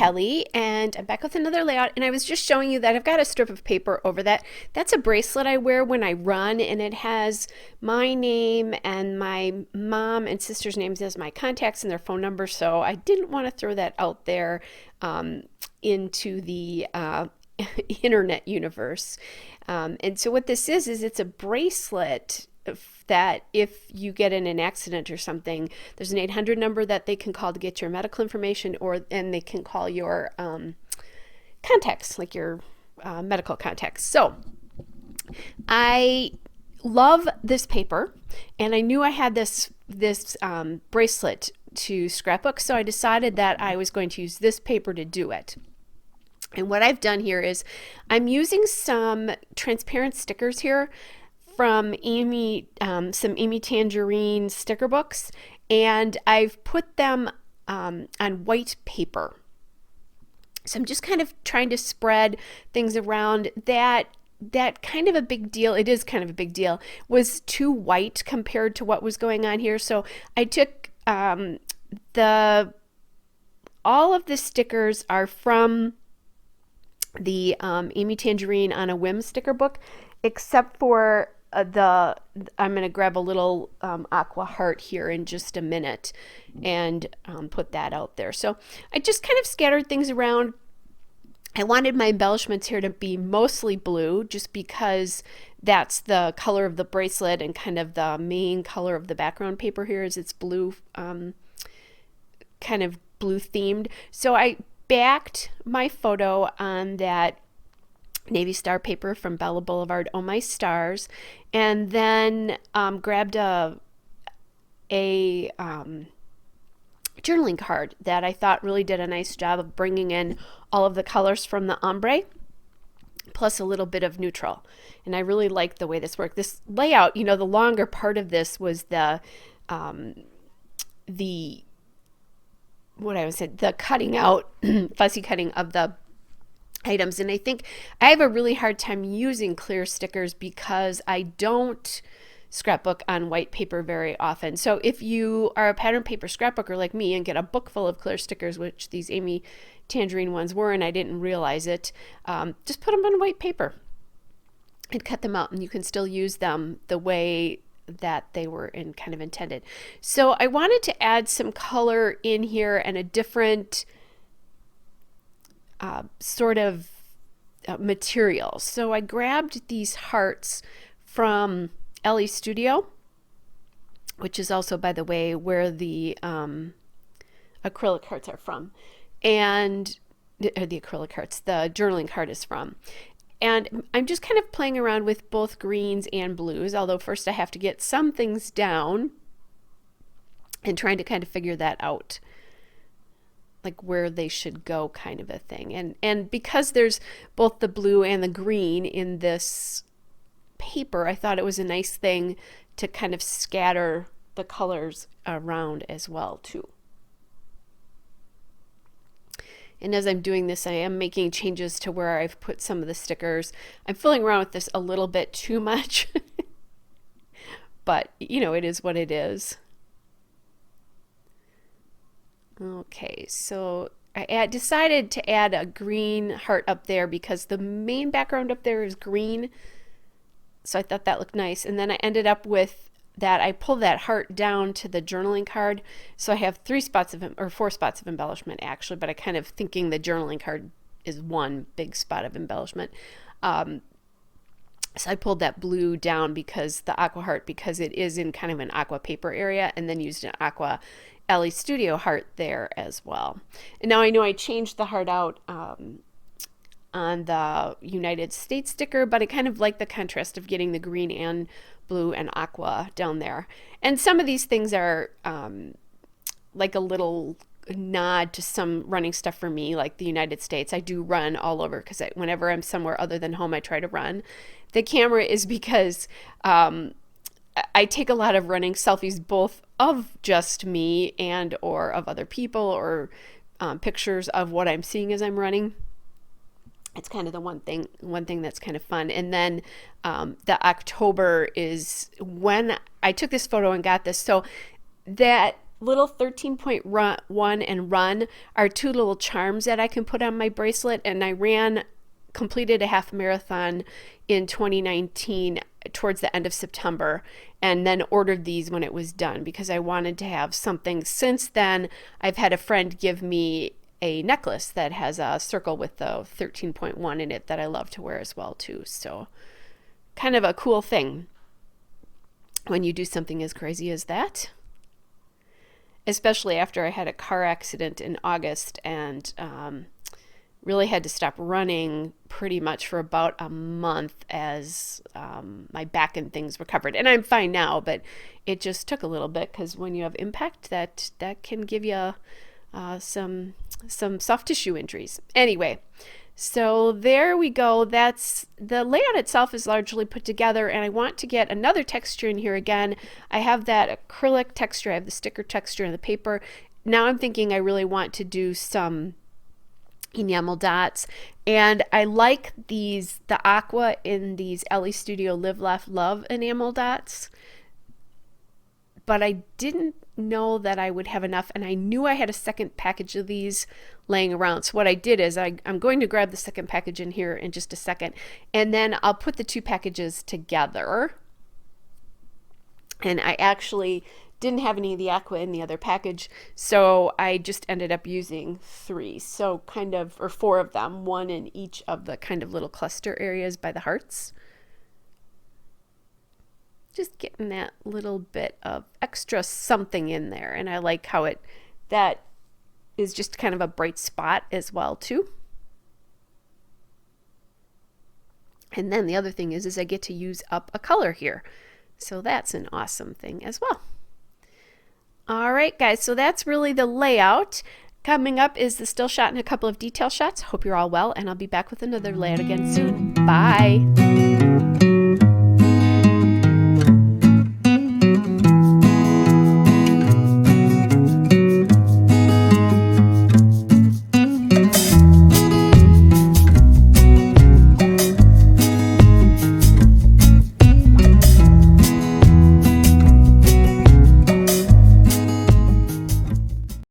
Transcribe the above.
Ellie, and I'm back with another layout, and I was just showing you that I've got a strip of paper over that. That's a bracelet I wear when I run, and it has my name and my mom and sister's names as my contacts and their phone numbers, so I didn't want to throw that out there into the internet universe. And so what this is it's a bracelet that if you get in an accident or something, there's an 800 number that they can call to get your medical information, and they can call your contacts, like your medical contacts. So I love this paper, and I knew I had this bracelet to scrapbook, so I decided that I was going to use this paper to do it. And what I've done here is I'm using some transparent stickers here from some Amy Tangerine sticker books, and I've put them on white paper. So I'm just kind of trying to spread things around. That kind of a big deal, it is kind of a big deal, was too white compared to what was going on here. So I took all of the stickers are from the Amy Tangerine on a Whim sticker book, except for I'm going to grab a little aqua heart here in just a minute and put that out there. So I just kind of scattered things around. I wanted my embellishments here to be mostly blue, just because that's the color of the bracelet, and kind of the main color of the background paper here is it's blue, kind of blue themed. So I backed my photo on that Navy Star paper from Bella Boulevard, Oh My Stars, and then grabbed a journaling card that I thought really did a nice job of bringing in all of the colors from the ombre plus a little bit of neutral. And I really liked the way this worked. This layout, the longer part of this was the cutting out, fussy cutting of the items. And I think I have a really hard time using clear stickers because I don't scrapbook on white paper very often. So if you are a pattern paper scrapbooker like me and get a book full of clear stickers, which these Amy Tangerine ones were, and I didn't realize it, just put them on white paper and cut them out, and you can still use them the way that they were kind of intended. So I wanted to add some color in here and a different sort of material. So I grabbed these hearts from Ellie Studio, which is also, by the way, where the acrylic hearts are from, and the acrylic hearts, the journaling card is from. And I'm just kind of playing around with both greens and blues, although first I have to get some things down and trying to kind of figure that out, like where they should go, kind of a thing. And because there's both the blue and the green in this paper, I thought it was a nice thing to kind of scatter the colors around as well too. And as I'm doing this, I am making changes to where I've put some of the stickers. I'm fooling around with this a little bit too much, but it is what it is. Okay, so I decided to add a green heart up there because the main background up there is green. So I thought that looked nice. And then I ended up with that. I pulled that heart down to the journaling card. So I have 4 spots of embellishment actually, but I kind of thinking the journaling card is one big spot of embellishment. So I pulled that blue down because the aqua heart, because it is in kind of an aqua paper area, and then used an aqua Ellie Studio heart there as well. And now I know I changed the heart out on the United States sticker, but I kind of like the contrast of getting the green and blue and aqua down there. And some of these things are like a little nod to some running stuff for me, like the United States. I do run all over because whenever I'm somewhere other than home, I try to run. The camera is because I take a lot of running selfies, both of just me and or of other people, or pictures of what I'm seeing as I'm running. It's kind of the one thing that's kind of fun. And then the October is when I took this photo and got this. So that little 13.1 and run are two little charms that I can put on my bracelet. And I completed a half marathon in 2019 towards the end of September, and then ordered these when it was done because I wanted to have something. Since then, I've had a friend give me a necklace that has a circle with the 13.1 in it that I love to wear as well too. So kind of a cool thing when you do something as crazy as that, especially after I had a car accident in August and really had to stop running pretty much for about a month as my back and things recovered. And I'm fine now, but it just took a little bit because when you have impact, that can give you some soft tissue injuries. Anyway, so there we go. That's the layout itself is largely put together, and I want to get another texture in here again. I have that acrylic texture, I have the sticker texture and the paper. Now I'm thinking I really want to do some enamel dots, and I like the aqua in these LE Studio Live Laugh Love enamel dots, but I didn't know that I would have enough, and I knew I had a second package of these laying around. So what I did is I'm going to grab the second package in here in just a second, and then I'll put the two packages together. And I actually didn't have any of the aqua in the other package, so I just ended up using 3, so kind of, or 4 of them, 1 in each of the kind of little cluster areas by the hearts. Just getting that little bit of extra something in there, and I like how that is just kind of a bright spot as well too. And then the other thing is I get to use up a color here, so that's an awesome thing as well. All right, guys, so that's really the layout. Coming up is the still shot and a couple of detail shots. Hope you're all well, and I'll be back with another layout again soon. Bye.